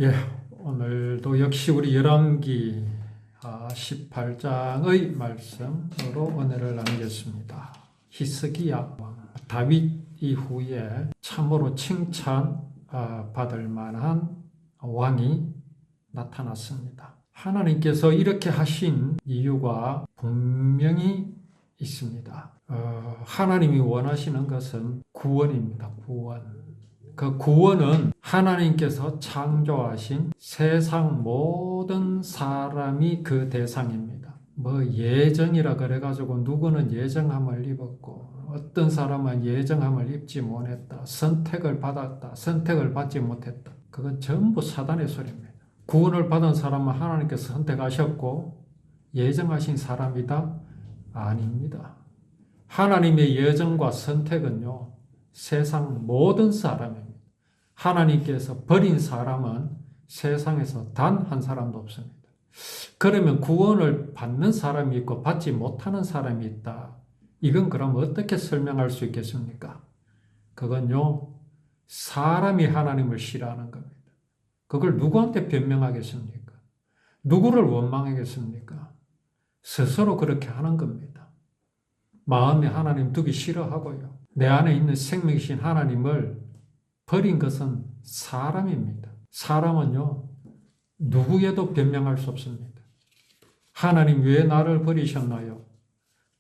예, 오늘도 역시 우리 열왕기 18장의 말씀으로 은혜를 나누겠습니다. 히스기야 왕 다윗 이후에 참으로 칭찬 받을 만한 왕이 나타났습니다. 하나님께서 이렇게 하신 이유가 분명히 있습니다. 하나님이 원하시는 것은 구원입니다. 구원. 그 구원은 하나님께서 창조하신 세상 모든 사람이 그 대상입니다. 뭐 예정이라 그래가지고 누구는 예정함을 입었고 어떤 사람은 예정함을 입지 못했다. 선택을 받았다. 선택을 받지 못했다. 그건 전부 사단의 소리입니다. 구원을 받은 사람은 하나님께서 선택하셨고 예정하신 사람이다? 아닙니다. 하나님의 예정과 선택은요, 세상 모든 사람입니다. 하나님께서 버린 사람은 세상에서 단 한 사람도 없습니다. 그러면 구원을 받는 사람이 있고 받지 못하는 사람이 있다. 이건 그럼 어떻게 설명할 수 있겠습니까? 그건요, 사람이 하나님을 싫어하는 겁니다. 그걸 누구한테 변명하겠습니까? 누구를 원망하겠습니까? 스스로 그렇게 하는 겁니다. 마음에 하나님 두기 싫어하고요. 내 안에 있는 생명이신 하나님을 버린 것은 사람입니다. 사람은요, 누구에도 변명할 수 없습니다. 하나님 왜 나를 버리셨나요?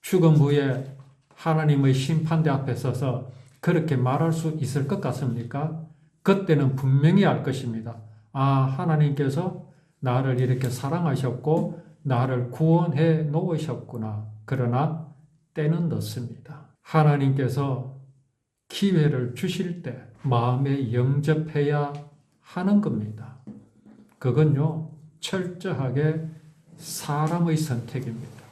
죽음 후에 하나님의 심판대 앞에 서서 그렇게 말할 수 있을 것 같습니까? 그때는 분명히 알 것입니다. 하나님께서 나를 이렇게 사랑하셨고 나를 구원해 놓으셨구나. 그러나 때는 늦습니다. 하나님께서 기회를 주실 때 마음에 영접해야 하는 겁니다. 그건요, 철저하게 사람의 선택입니다.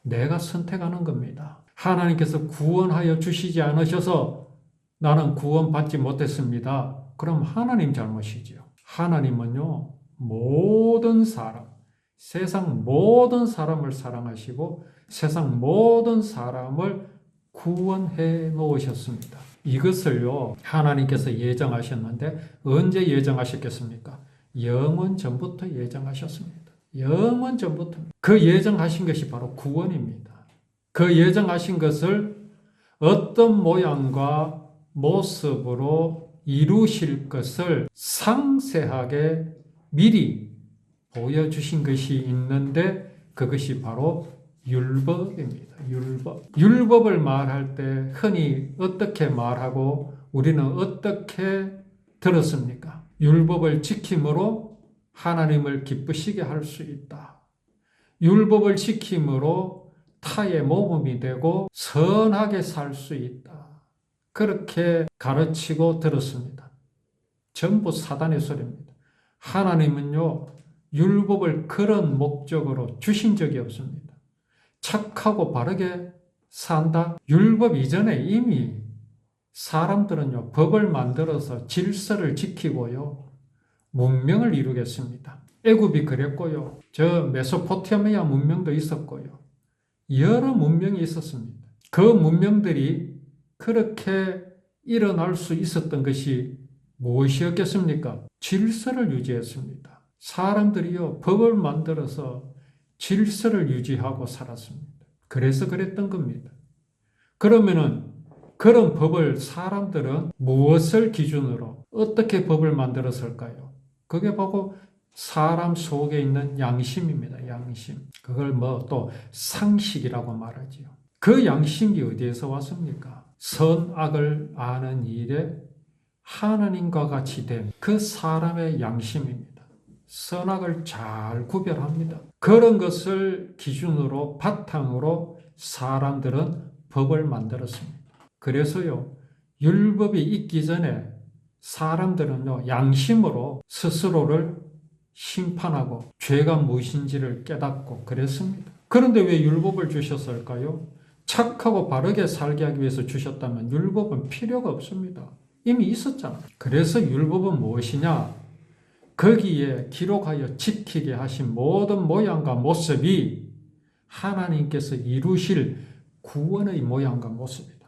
내가 선택하는 겁니다. 하나님께서 구원하여 주시지 않으셔서 나는 구원받지 못했습니다. 그럼 하나님 잘못이지요. 하나님은요, 모든 사람, 세상 모든 사람을 사랑하시고 세상 모든 사람을 구원해 놓으셨습니다. 이것을요, 하나님께서 예정하셨는데 언제 예정하셨겠습니까? 영원 전부터 예정하셨습니다. 영원 전부터. 그 예정하신 것이 바로 구원입니다. 그 예정하신 것을 어떤 모양과 모습으로 이루실 것을 상세하게 미리 보여주신 것이 있는데 그것이 바로 율법입니다. 율법을 말할 때 흔히 어떻게 말하고 우리는 어떻게 들었습니까? 율법을 지킴으로 하나님을 기쁘시게 할 수 있다. 율법을 지킴으로 타의 모범이 되고 선하게 살 수 있다. 그렇게 가르치고 들었습니다. 전부 사단의 소리입니다. 하나님은요, 율법을 그런 목적으로 주신 적이 없습니다. 착하고 바르게 산다. 율법 이전에 이미 사람들은요, 법을 만들어서 질서를 지키고요, 문명을 이루겠습니다. 애굽이 그랬고요, 저 메소포타미아 문명도 있었고요, 여러 문명이 있었습니다. 그 문명들이 그렇게 일어날 수 있었던 것이 무엇이었겠습니까? 질서를 유지했습니다. 사람들이요, 법을 만들어서 질서를 유지하고 살았습니다. 그래서 그랬던 겁니다. 그러면은 그런 법을 사람들은 무엇을 기준으로 어떻게 법을 만들었을까요? 그게 바로 사람 속에 있는 양심입니다. 양심. 그걸 또 상식이라고 말하지요. 그 양심이 어디에서 왔습니까? 선악을 아는 일에 하나님과 같이 된 그 사람의 양심입니다. 선악을 잘 구별합니다. 그런 것을 기준으로 바탕으로 사람들은 법을 만들었습니다. 그래서요, 율법이 있기 전에 사람들은요, 양심으로 스스로를 심판하고 죄가 무엇인지를 깨닫고 그랬습니다. 그런데 왜 율법을 주셨을까요? 착하고 바르게 살게 하기 위해서 주셨다면 율법은 필요가 없습니다. 이미 있었잖아. 그래서 율법은 무엇이냐? 거기에 기록하여 지키게 하신 모든 모양과 모습이 하나님께서 이루실 구원의 모양과 모습이다.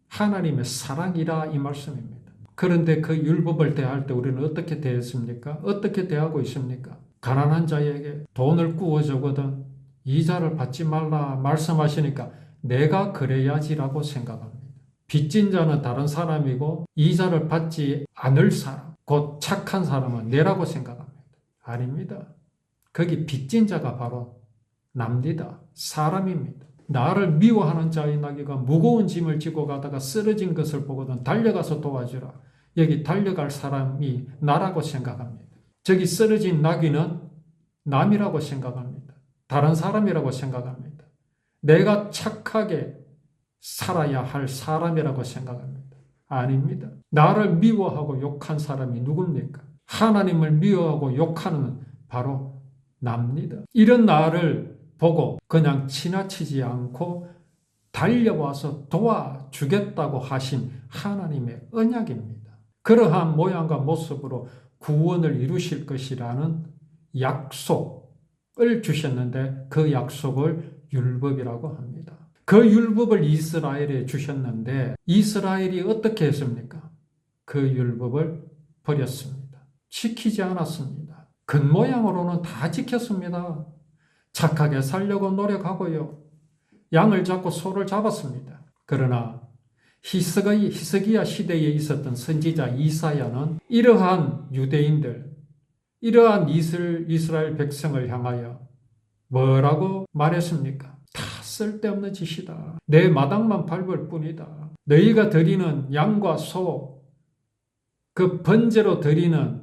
하나님의 사랑이라 이 말씀입니다. 그런데 그 율법을 대할 때 우리는 어떻게 대했습니까? 어떻게 대하고 있습니까? 가난한 자에게 돈을 구워주거든 이자를 받지 말라 말씀하시니까 내가 그래야지라고 생각합니다. 빚진 자는 다른 사람이고 이자를 받지 않을 사람, 곧 착한 사람은 내라고 생각합니다. 아닙니다. 거기 빚진 자가 바로 납니다. 사람입니다. 나를 미워하는 자의 나귀가 무거운 짐을 지고 가다가 쓰러진 것을 보거든 달려가서 도와주라. 여기 달려갈 사람이 나라고 생각합니다. 저기 쓰러진 나귀는 남이라고 생각합니다. 다른 사람이라고 생각합니다. 내가 착하게 살아야 할 사람이라고 생각합니다. 아닙니다. 나를 미워하고 욕한 사람이 누굽니까? 하나님을 미워하고 욕하는 바로 납니다. 이런 나를 보고 그냥 지나치지 않고 달려와서 도와주겠다고 하신 하나님의 언약입니다. 그러한 모양과 모습으로 구원을 이루실 것이라는 약속을 주셨는데 그 약속을 율법이라고 합니다. 그 율법을 이스라엘에 주셨는데 이스라엘이 어떻게 했습니까? 그 율법을 버렸습니다. 지키지 않았습니다. 겉모양으로는 다 지켰습니다. 착하게 살려고 노력하고요. 양을 잡고 소를 잡았습니다. 그러나 히스기야 시대에 있었던 선지자 이사야는 이러한 유대인들, 이러한 이스라엘 백성을 향하여 뭐라고 말했습니까? 다 쓸데없는 짓이다. 내 마당만 밟을 뿐이다. 너희가 드리는 양과 소, 그 번제로 드리는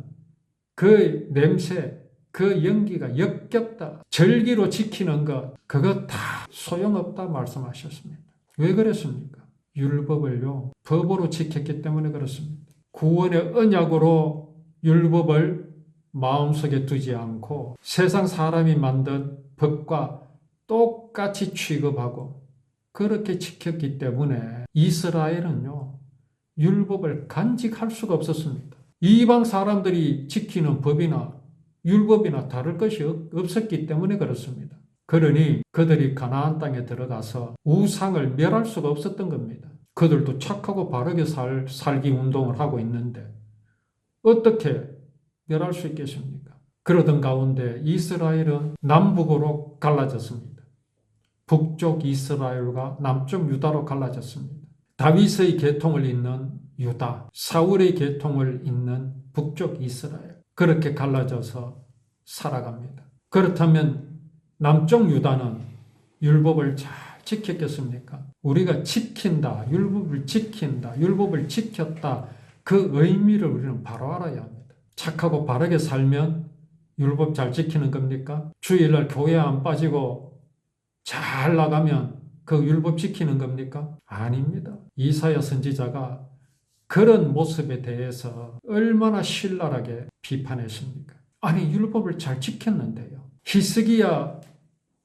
그 냄새, 그 연기가 역겹다. 절기로 지키는 것, 그거 다 소용없다 말씀하셨습니다. 왜 그랬습니까? 율법을요, 법으로 지켰기 때문에 그렇습니다. 구원의 언약으로 율법을 마음속에 두지 않고 세상 사람이 만든 법과 똑같이 취급하고 그렇게 지켰기 때문에 이스라엘은요, 율법을 간직할 수가 없었습니다. 이방 사람들이 지키는 법이나 율법이나 다를 것이 없었기 때문에 그렇습니다. 그러니 그들이 가나안 땅에 들어가서 우상을 멸할 수가 없었던 겁니다. 그들도 착하고 바르게 살기 운동을 하고 있는데 어떻게 멸할 수 있겠습니까? 그러던 가운데 이스라엘은 남북으로 갈라졌습니다. 북쪽 이스라엘과 남쪽 유다로 갈라졌습니다. 다윗의 계통을 잇는 유다, 사울의 계통을 잇는 북쪽 이스라엘, 그렇게 갈라져서 살아갑니다. 그렇다면 남쪽 유다는 율법을 잘 지켰겠습니까? 우리가 지킨다, 율법을 지킨다, 율법을 지켰다, 그 의미를 우리는 바로 알아야 합니다. 착하고 바르게 살면 율법 잘 지키는 겁니까? 주일날 교회 안 빠지고 잘 나가면 그 율법 지키는 겁니까? 아닙니다. 이사야 선지자가 그런 모습에 대해서 얼마나 신랄하게 비판했습니까? 아니, 율법을 잘 지켰는데요. 히스기야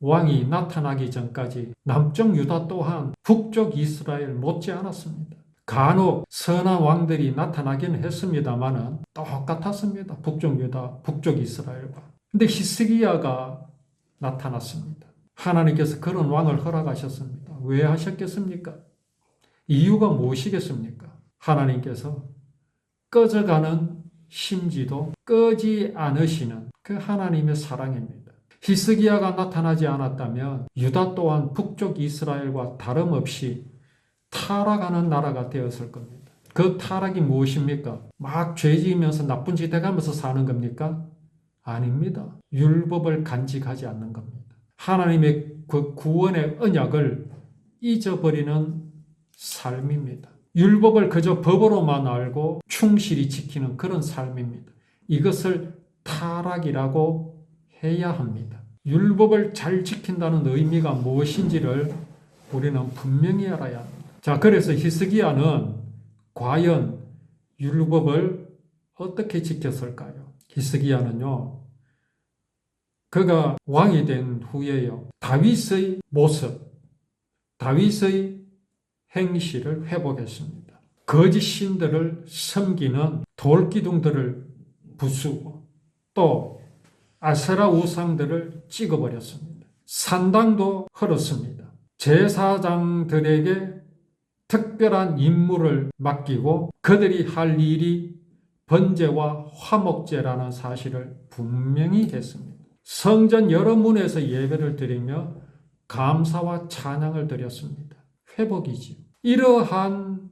왕이 나타나기 전까지 남쪽 유다 또한 북쪽 이스라엘 못지 않았습니다. 간혹 선한 왕들이 나타나긴 했습니다만은 똑같았습니다. 북쪽 유다, 북쪽 이스라엘과. 근데 히스기야가 나타났습니다. 하나님께서 그런 왕을 허락하셨습니다. 왜 하셨겠습니까? 이유가 무엇이겠습니까? 하나님께서 꺼져가는 심지도 끄지 않으시는 그 하나님의 사랑입니다. 히스기야가 나타나지 않았다면 유다 또한 북쪽 이스라엘과 다름없이 타락하는 나라가 되었을 겁니다. 그 타락이 무엇입니까? 막 죄지으면서 나쁜 짓 해가면서 사는 겁니까? 아닙니다. 율법을 간직하지 않는 겁니다. 하나님의 그 구원의 언약을 잊어버리는 삶입니다. 율법을 그저 법으로만 알고 충실히 지키는 그런 삶입니다. 이것을 타락이라고 해야 합니다. 율법을 잘 지킨다는 의미가 무엇인지를 우리는 분명히 알아야 합니다. 자, 그래서 히스기야는 과연 율법을 어떻게 지켰을까요? 히스기야는요, 그가 왕이 된 후에요, 다윗의 모습, 다윗의 행실을 회복했습니다. 거짓 신들을 섬기는 돌기둥들을 부수고 또 아세라 우상들을 찍어버렸습니다. 산당도 헐었습니다. 제사장들에게 특별한 임무를 맡기고 그들이 할 일이 번제와 화목제라는 사실을 분명히 했습니다. 성전 여러 문에서 예배를 드리며 감사와 찬양을 드렸습니다. 회복이지요. 이러한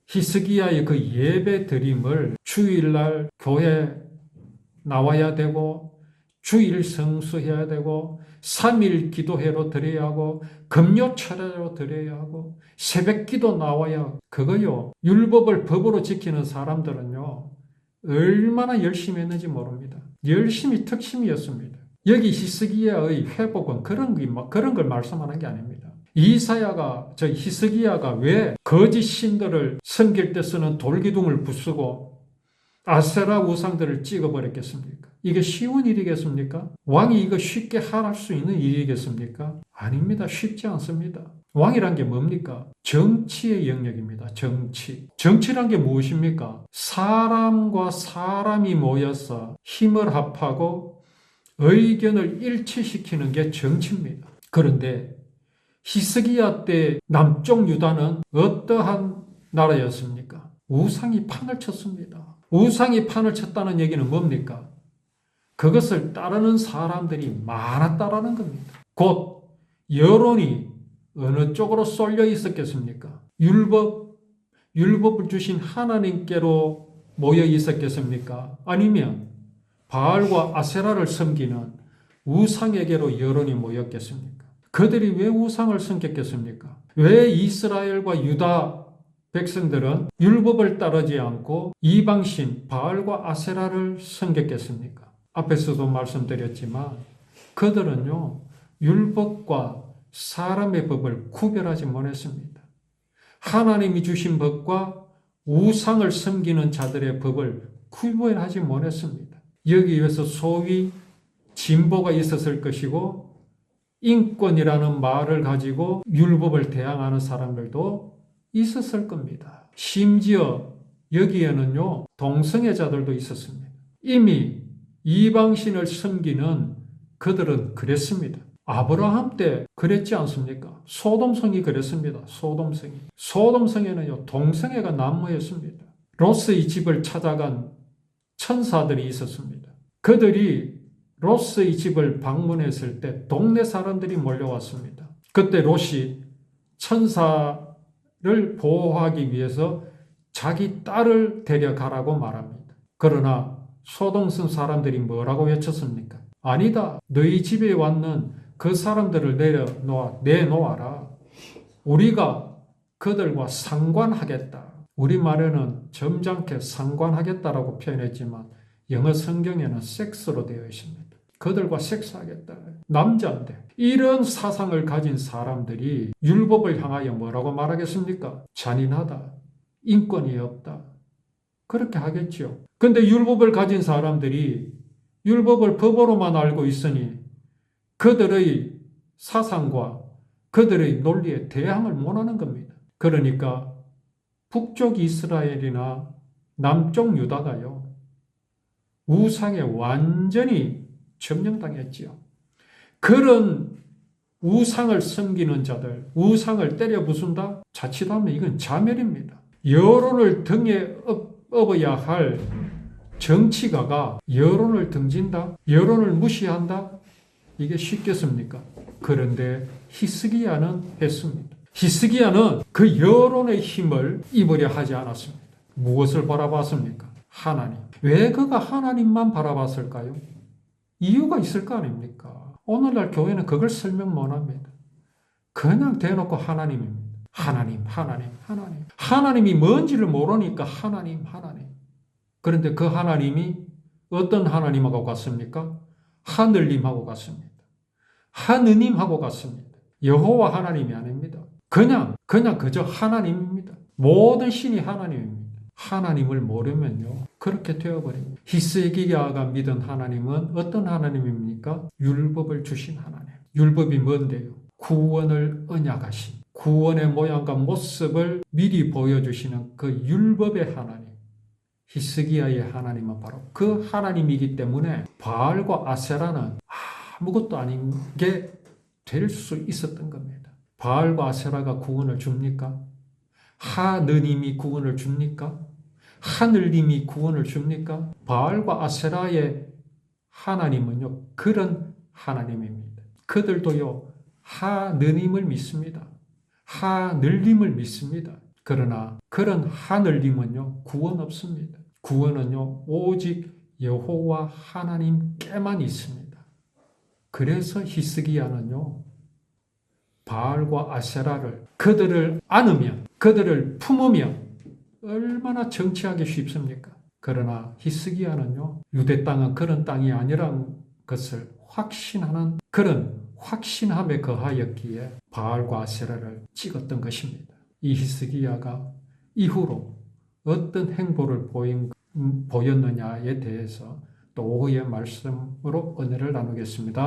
히스기야의 그 예배 드림을 주일날 교회 나와야 되고 주일 성수해야 되고 3일 기도회로 드려야 하고 금요 철야로 드려야 하고 새벽 기도 나와야 그거요. 율법을 법으로 지키는 사람들은요. 얼마나 열심히 했는지 모릅니다. 열심히 특심이었습니다. 여기 히스기야의 회복은 그런 걸 말씀하는 게 아닙니다. 히스기야가 왜 거짓 신들을 섬길 때 쓰는 돌기둥을 부수고 아세라 우상들을 찍어버렸겠습니까? 이게 쉬운 일이겠습니까? 왕이 이거 쉽게 할 수 있는 일이겠습니까? 아닙니다. 쉽지 않습니다. 왕이란 게 뭡니까? 정치의 영역입니다. 정치. 정치란 게 무엇입니까? 사람과 사람이 모여서 힘을 합하고 의견을 일치시키는 게 정치입니다. 그런데 히스기야 때 남쪽 유다는 어떠한 나라였습니까? 우상이 판을 쳤습니다. 우상이 판을 쳤다는 얘기는 뭡니까? 그것을 따르는 사람들이 많았다라는 겁니다. 곧 여론이 어느 쪽으로 쏠려 있었겠습니까? 율법을 주신 하나님께로 모여 있었겠습니까? 아니면 바알과 아세라를 섬기는 우상에게로 여론이 모였겠습니까? 그들이 왜 우상을 섬겼겠습니까? 왜 이스라엘과 유다 백성들은 율법을 따르지 않고 이방신 바알과 아세라를 섬겼겠습니까? 앞에서도 말씀드렸지만 그들은요 율법과 사람의 법을 구별하지 못했습니다. 하나님이 주신 법과 우상을 섬기는 자들의 법을 구별하지 못했습니다. 여기에서 소위 진보가 있었을 것이고 인권이라는 말을 가지고 율법을 대항하는 사람들도 있었을 겁니다. 심지어 여기에는요 동성애자들도 있었습니다. 이미 이방신을 섬기는 그들은 그랬습니다. 아브라함 때 그랬지 않습니까? 소돔성이 그랬습니다. 소돔성에는요 동성애가 난무했습니다. 롯의 집을 찾아간 천사들이 있었습니다. 그들이 롯의 집을 방문했을 때 동네 사람들이 몰려왔습니다. 그때 롯이 천사를 보호하기 위해서 자기 딸을 데려가라고 말합니다. 그러나 소돔성 사람들이 뭐라고 외쳤습니까? 아니다. 너희 집에 왔는 그 사람들을 내놓아라. 우리가 그들과 상관하겠다. 우리말에는 점잖게 상관하겠다라고 표현했지만 영어 성경에는 섹스로 되어 있습니다. 그들과 섹스하겠다. 남자인데 이런 사상을 가진 사람들이 율법을 향하여 뭐라고 말하겠습니까? 잔인하다. 인권이 없다. 그렇게 하겠죠. 근데 율법을 가진 사람들이 율법을 법으로만 알고 있으니 그들의 사상과 그들의 논리에 대항을 못하는 겁니다. 그러니까 북쪽 이스라엘이나 남쪽 유다가요 우상에 완전히 점령당했지요. 그런 우상을 섬기는 자들, 우상을 때려 부순다? 자칫하면 이건 자멸입니다. 여론을 등에 업어야 할 정치가가 여론을 등진다? 여론을 무시한다? 이게 쉽겠습니까? 그런데 히스기야는 했습니다. 히스기야는 그 여론의 힘을 입으려 하지 않았습니다. 무엇을 바라봤습니까? 하나님. 왜 그가 하나님만 바라봤을까요? 이유가 있을 거 아닙니까? 오늘날 교회는 그걸 설명 못합니다. 그냥 대놓고 하나님입니다. 하나님. 하나님이 뭔지를 모르니까 하나님. 그런데 그 하나님이 어떤 하나님하고 같습니까? 하늘님하고 같습니다. 하느님하고 같습니다. 여호와 하나님이 아닙니다. 그저 하나님입니다. 모든 신이 하나님입니다. 하나님을 모르면요 그렇게 되어버립니다. 히스기야가 믿은 하나님은 어떤 하나님입니까? 율법을 주신 하나님. 율법이 뭔데요? 구원을 언약하신, 구원의 모양과 모습을 미리 보여주시는 그 율법의 하나님. 히스기야의 하나님은 바로 그 하나님이기 때문에 바알과 아세라는 아무것도 아닌 게 될 수 있었던 겁니다. 바알과 아세라가 구원을 줍니까? 하느님이 구원을 줍니까? 하늘님이 구원을 줍니까? 바알과 아세라의 하나님은요, 그런 하나님입니다. 그들도요, 하느님을 믿습니다. 하늘님을 믿습니다. 그러나 그런 하늘님은요, 구원 없습니다. 구원은요, 오직 여호와 하나님께만 있습니다. 그래서 히스기야는요, 바알과 아세라를 그들을 안으면, 그들을 품으면 얼마나 정치하기 쉽습니까? 그러나 히스기야는요, 유대 땅은 그런 땅이 아니라는 것을 확신하는 그런 확신함에 거하였기에 바알과 아세라를 찍었던 것입니다. 이 히스기야가 이후로 어떤 행보를 보였느냐에 대해서 또 오후의 말씀으로 은혜를 나누겠습니다.